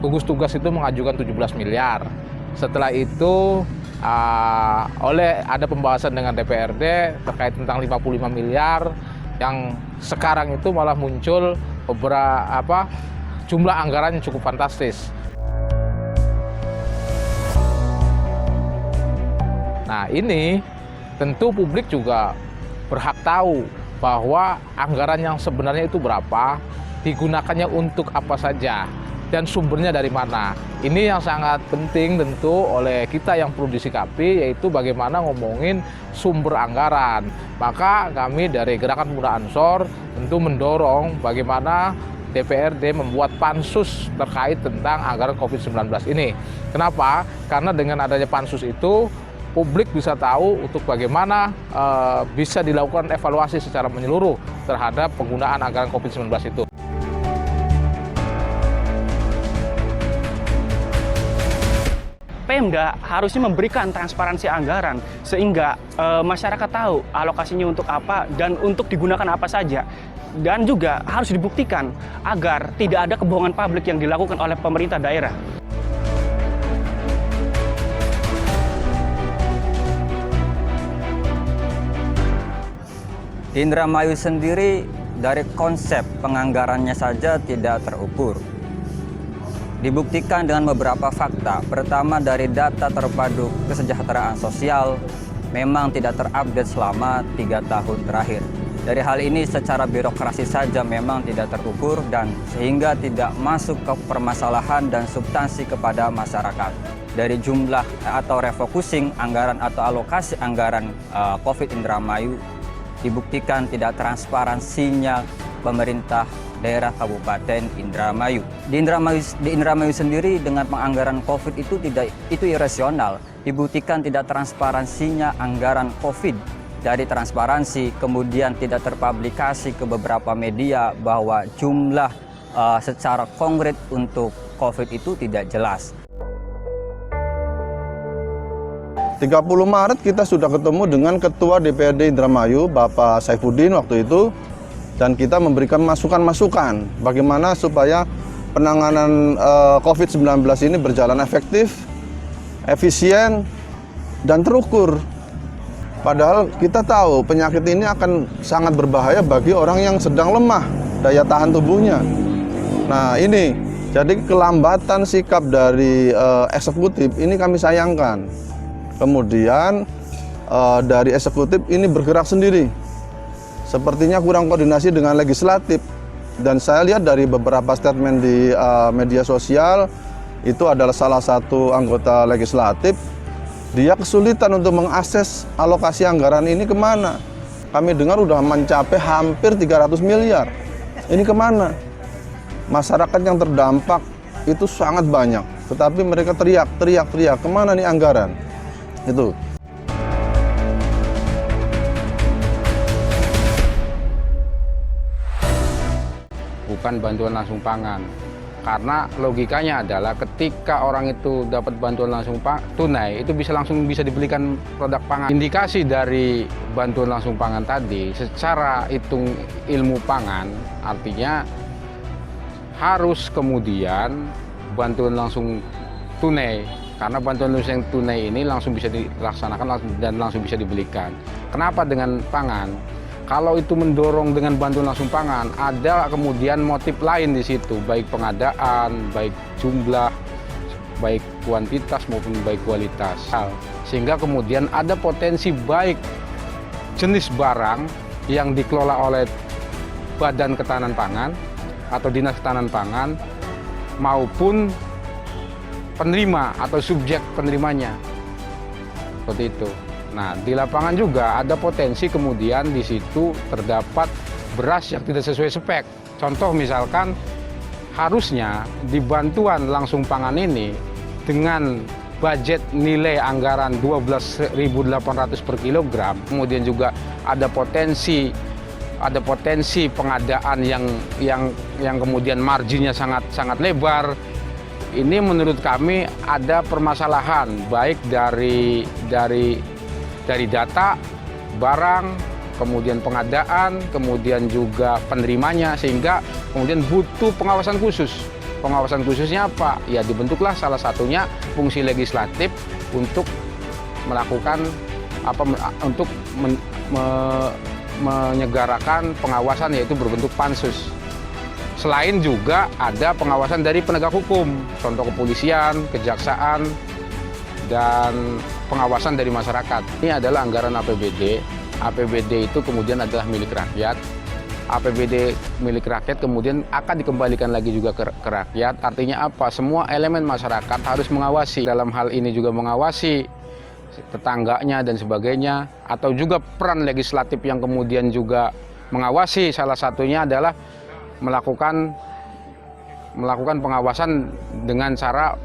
gugus tugas itu mengajukan 17 miliar. Setelah itu ada pembahasan dengan DPRD terkait tentang 55 miliar yang sekarang itu malah muncul beberapa jumlah anggaran yang cukup fantastis. Nah, ini tentu publik juga berhak tahu bahwa anggaran yang sebenarnya itu berapa, digunakannya untuk apa saja, dan sumbernya dari mana. Ini yang sangat penting tentu oleh kita yang perlu disikapi, yaitu bagaimana ngomongin sumber anggaran. Maka kami dari Gerakan Pemuda Ansor tentu mendorong bagaimana DPRD membuat pansus terkait tentang anggaran COVID-19 ini. Kenapa? Karena dengan adanya pansus itu, publik bisa tahu untuk bagaimana bisa dilakukan evaluasi secara menyeluruh terhadap penggunaan anggaran COVID-19 itu. Pemda harusnya memberikan transparansi anggaran sehingga masyarakat tahu alokasinya untuk apa dan untuk digunakan apa saja. Dan juga harus dibuktikan agar tidak ada kebohongan publik yang dilakukan oleh pemerintah daerah. Di Indramayu sendiri dari konsep penganggarannya saja tidak terukur. Dibuktikan dengan beberapa fakta. Pertama, dari data terpadu kesejahteraan sosial memang tidak terupdate selama 3 tahun terakhir. Dari hal ini secara birokrasi saja memang tidak terukur dan sehingga tidak masuk ke permasalahan dan substansi kepada masyarakat. Dari jumlah atau refocusing anggaran atau alokasi anggaran COVID Indramayu dibuktikan tidak transparansinya pemerintah daerah Kabupaten Indramayu. Di Indramayu sendiri dengan penganggaran COVID itu irasional. Dibuktikan tidak transparansinya anggaran COVID. Dari transparansi kemudian tidak terpublikasi ke beberapa media bahwa jumlah secara konkret untuk COVID itu tidak jelas. 30 Maret kita sudah ketemu dengan Ketua DPRD Indramayu, Bapak Saifuddin waktu itu, dan kita memberikan masukan-masukan bagaimana supaya penanganan COVID-19 ini berjalan efektif, efisien, dan terukur. Padahal kita tahu penyakit ini akan sangat berbahaya bagi orang yang sedang lemah daya tahan tubuhnya. Nah ini, jadi kelambatan sikap dari eksekutif ini kami sayangkan. Kemudian dari eksekutif ini bergerak sendiri. Sepertinya kurang koordinasi dengan legislatif. Dan saya lihat dari beberapa statement di media sosial, itu adalah salah satu anggota legislatif. Dia kesulitan untuk mengakses alokasi anggaran ini kemana. Kami dengar udah mencapai hampir 300 miliar. Ini kemana? Masyarakat yang terdampak itu sangat banyak. Tetapi mereka teriak, kemana nih anggaran? Itu. Bukan bantuan langsung pangan. Karena logikanya adalah ketika orang itu dapat bantuan langsung tunai, itu langsung bisa dibelikan produk pangan. Indikasi dari bantuan langsung pangan tadi, secara hitung ilmu pangan, artinya harus kemudian bantuan langsung tunai. Karena bantuan langsung tunai ini langsung bisa dilaksanakan dan langsung bisa dibelikan. Kenapa dengan pangan? Kalau itu mendorong dengan bantuan langsung pangan, ada kemudian motif lain di situ, baik pengadaan, baik jumlah, baik kuantitas maupun baik kualitas. Sehingga kemudian ada potensi baik jenis barang yang dikelola oleh Badan Ketahanan Pangan atau Dinas Ketahanan Pangan maupun penerima atau subjek penerimanya. Seperti itu. Nah, di lapangan juga ada potensi kemudian di situ terdapat beras yang tidak sesuai spek. Contoh misalkan harusnya di bantuan langsung pangan ini dengan budget nilai anggaran 12.800 per kilogram, kemudian juga ada potensi pengadaan yang kemudian marginnya sangat lebar. Ini menurut kami ada permasalahan baik dari data, barang, kemudian pengadaan, kemudian juga penerimanya, sehingga kemudian butuh pengawasan khusus. Pengawasan khususnya apa? Ya dibentuklah salah satunya fungsi legislatif untuk melakukan untuk menyegarakan pengawasan, yaitu berbentuk pansus. Selain juga ada pengawasan dari penegak hukum, contoh kepolisian, kejaksaan, dan pengawasan dari masyarakat. Ini adalah anggaran APBD. APBD itu kemudian adalah milik rakyat. APBD milik rakyat kemudian akan dikembalikan lagi juga ke rakyat. Artinya apa? Semua elemen masyarakat harus mengawasi. Dalam hal ini juga mengawasi tetangganya dan sebagainya. Atau juga peran legislatif yang kemudian juga mengawasi. Salah satunya adalah melakukan pengawasan dengan cara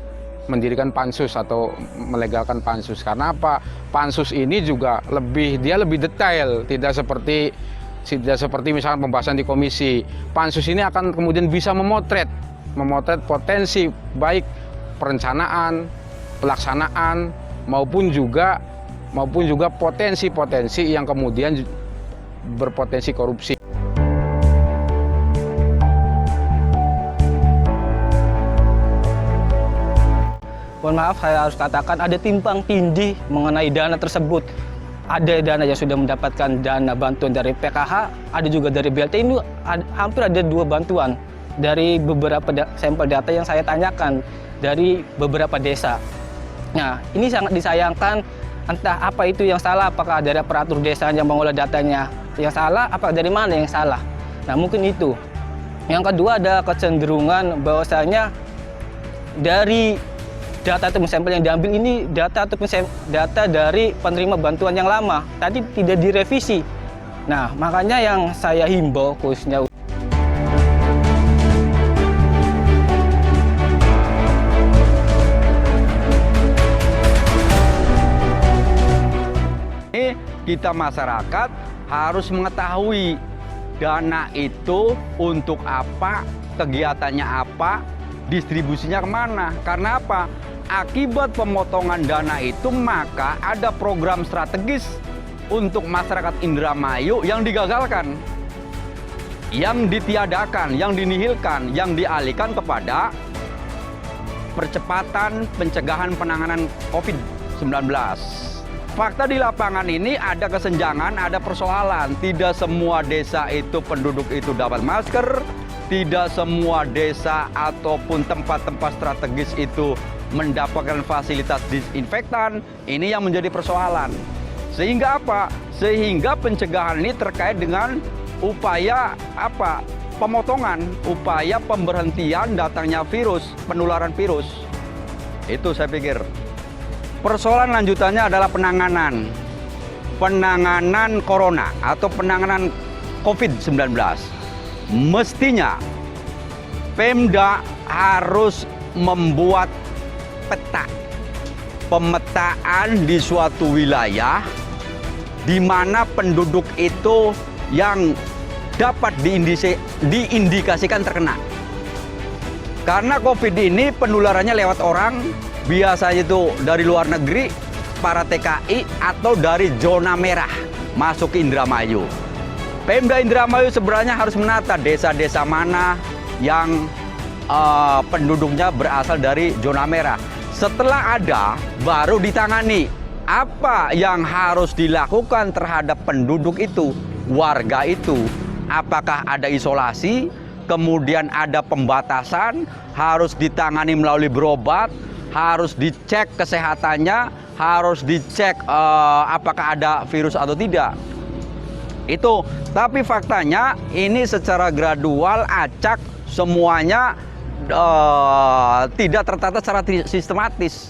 mendirikan pansus atau melegalkan pansus. Karena apa? Pansus ini juga lebih detail, tidak seperti misalnya pembahasan di komisi. Pansus ini akan kemudian bisa memotret potensi baik perencanaan, pelaksanaan maupun juga potensi-potensi yang kemudian berpotensi korupsi. Mohon maaf, saya harus katakan ada timpang tindih mengenai dana tersebut. Ada dana yang sudah mendapatkan dana bantuan dari PKH, ada juga dari BLT. Ini hampir ada 2 bantuan dari beberapa sampel data yang saya tanyakan dari beberapa desa. Nah, ini sangat disayangkan. Entah apa itu yang salah, apakah dari aparatur desa yang mengolah datanya yang salah, apa dari mana yang salah. Nah, mungkin itu. Yang kedua, ada kecenderungan bahwasanya dari data ataupun sampel yang diambil ini data dari penerima bantuan yang lama, tadi tidak direvisi. Nah, makanya yang saya himbau khususnya kita masyarakat harus mengetahui dana itu untuk apa, kegiatannya apa, distribusinya kemana. Karena apa? Akibat pemotongan dana itu maka ada program strategis untuk masyarakat Indramayu yang digagalkan, yang ditiadakan, yang dinihilkan, yang dialihkan kepada percepatan pencegahan penanganan COVID-19. Fakta di lapangan ini ada kesenjangan, ada persoalan. Tidak semua desa itu penduduk itu dapat masker, tidak semua desa ataupun tempat-tempat strategis itu mendapatkan fasilitas disinfektan. Ini yang menjadi persoalan. Sehingga apa? Sehingga pencegahan ini terkait dengan upaya apa? Pemotongan, upaya pemberhentian datangnya virus, penularan virus. Itu saya pikir. Persoalan lanjutannya adalah penanganan corona atau penanganan COVID-19. Mestinya Pemda harus membuat pemetaan di suatu wilayah di mana penduduk itu yang dapat diindikasikan terkena. Karena COVID ini penularannya lewat orang, biasanya itu dari luar negeri, para TKI atau dari zona merah masuk ke Indramayu. Pemda Indramayu sebenarnya harus menata desa-desa mana yang penduduknya berasal dari zona merah. Setelah ada, baru ditangani. Apa yang harus dilakukan terhadap penduduk itu, warga itu? Apakah ada isolasi, kemudian ada pembatasan, harus ditangani melalui berobat, harus dicek kesehatannya, harus dicek apakah ada virus atau tidak. Itu, tapi faktanya ini secara gradual, acak, semuanya tidak tertata secara sistematis.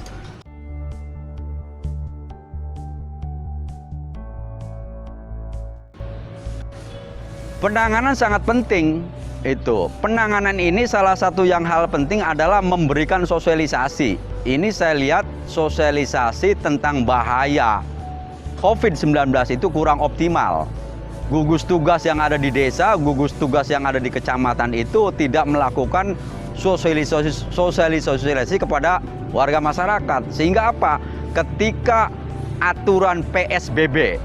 Penanganan sangat penting. Itu penanganan ini salah satu yang hal penting adalah memberikan sosialisasi. Ini saya lihat sosialisasi tentang bahaya COVID-19 itu kurang optimal. Gugus tugas yang ada di desa, gugus tugas yang ada di kecamatan itu tidak melakukan sosialisasi kepada warga masyarakat. Sehingga apa? Ketika aturan PSBB,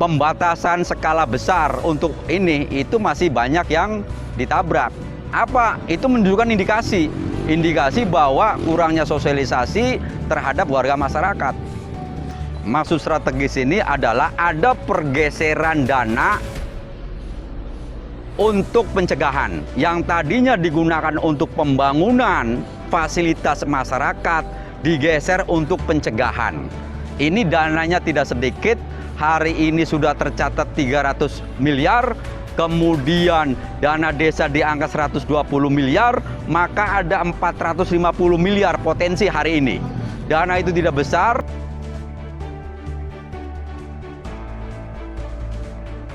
pembatasan skala besar untuk ini, itu masih banyak yang ditabrak. Apa? Itu menunjukkan indikasi bahwa kurangnya sosialisasi terhadap warga masyarakat. Maksud strategis ini adalah ada pergeseran dana untuk pencegahan yang tadinya digunakan untuk pembangunan fasilitas masyarakat digeser untuk pencegahan. Ini dananya tidak sedikit, hari ini sudah tercatat 300 miliar, kemudian dana desa di angka 120 miliar, maka ada 450 miliar potensi hari ini. Dana itu tidak besar.